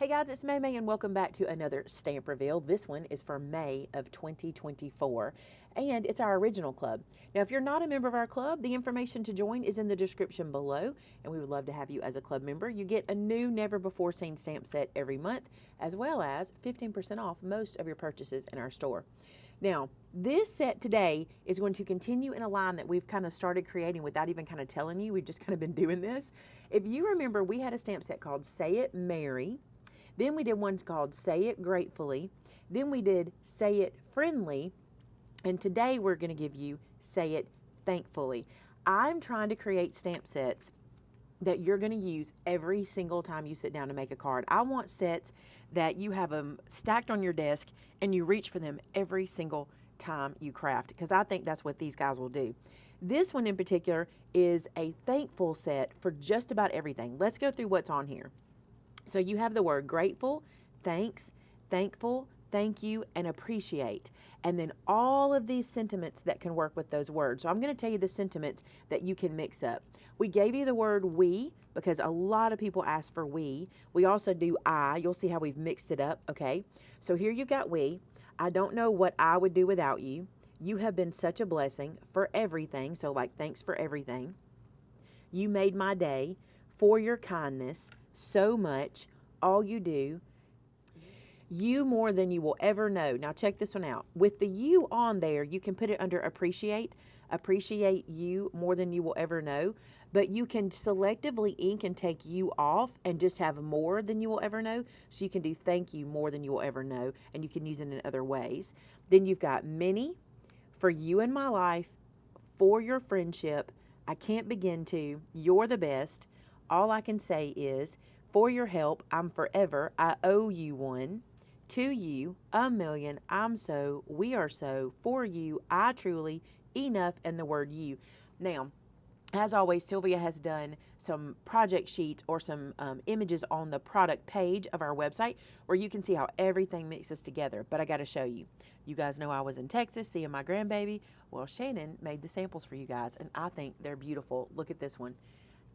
Hey guys, it's Maymay and welcome back to another stamp reveal. This one is for May of 2024 and it's our original club. Now if you're not a member of our club, the information to join is in the description below and we would love to have you as a club member. You get a new never before seen stamp set every month as well as 15% off most of your purchases in our store. Now, this set today is going to continue in a line that we've kind of started creating without even kind of telling you. We've just kind of been doing this. If you remember, we had a stamp set called Say It Merry. Then we did one called Say It Gratefully. Then we did Say It Friendly. And today we're going to give you Say It Thankfully. I'm trying to create stamp sets that you're going to use every single time you sit down to make a card. I want sets that you have them stacked on your desk and you reach for them every single time you craft, because I think that's what these guys will do. This one in particular is a thankful set for just about everything. Let's go through what's on here. So you have the word grateful, thanks, thankful, thank you, and appreciate. And then all of these sentiments that can work with those words. So I'm going to tell you the sentiments that you can mix up. We gave you the word we because a lot of people ask for we. We also do I. You'll see how we've mixed it up, okay? So here you got we. I don't know what I would do without you. You have been such a blessing for everything. So like thanks for everything. You made my day, for your kindness, so much, all you do, you more than you will ever know. Now check this one out. With the you on there, you can put it under appreciate you more than you will ever know, but you can selectively ink and take you off and just have more than you will ever know. So you can do thank you more than you will ever know, and you can use it in other ways. Then you've got many, for you in my life, for your friendship, I can't begin to, you're the best, all I can say is, for your help, I'm forever, I owe you one, to you, a million, I'm so, we are so, for you, I truly, enough, and the word you. Now, as always, Sylvia has done some project sheets or some images on the product page of our website where you can see how everything mixes together. But I got to show you. You guys know I was in Texas seeing my grandbaby. Well, Shannon made the samples for you guys, and I think they're beautiful. Look at this one.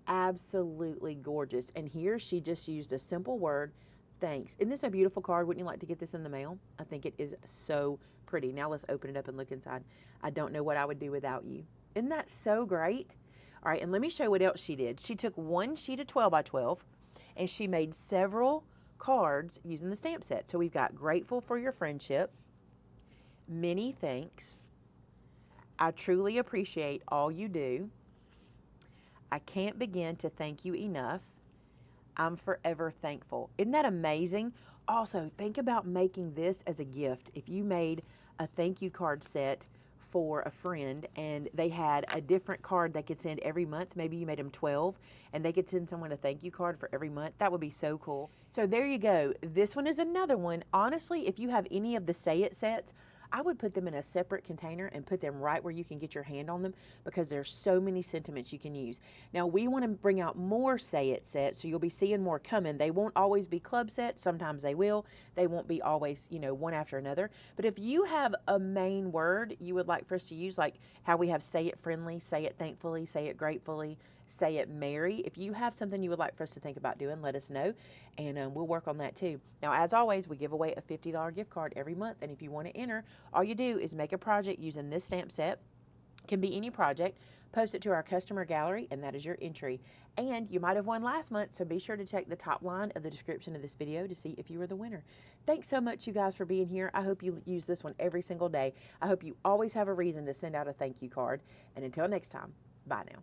Absolutely gorgeous. And here she just used a simple word, thanks. Isn't this a beautiful card? Wouldn't you like to get this in the mail? I think it is so pretty. Now let's open it up and look inside. I don't know what I would do without you. Isn't that so great? All right, and let me show you what else she did. She took one sheet of 12 by 12 and she made several cards using the stamp set. So we've got grateful for your friendship, many thanks, I truly appreciate all you do, I can't begin to thank you enough, I'm forever thankful. Isn't that amazing? Also, think about making this as a gift. If you made a thank you card set for a friend and they had a different card they could send every month, maybe you made them 12 and they could send someone a thank you card for every month, that would be so cool. So there you go. This one is another one. Honestly, if you have any of the Say It sets, I would put them in a separate container and put them right where you can get your hand on them because there's so many sentiments you can use. Now, we want to bring out more Say It sets, so you'll be seeing more coming. They won't always be club sets. Sometimes they will. They won't be always, one after another. But if you have a main word you would like for us to use, like how we have Say It Friendly, Say It Thankfully, Say It Gratefully, Say It Merry. If you have something you would like for us to think about doing, let us know, and we'll work on that too. Now, as always, we give away a $50 gift card every month, and if you want to enter, all you do is make a project using this stamp set. Can be any project. Post it to our customer gallery, and that is your entry. And you might have won last month, so be sure to check the top line of the description of this video to see if you were the winner. Thanks so much, you guys, for being here. I hope you use this one every single day. I hope you always have a reason to send out a thank you card. And until next time, bye now.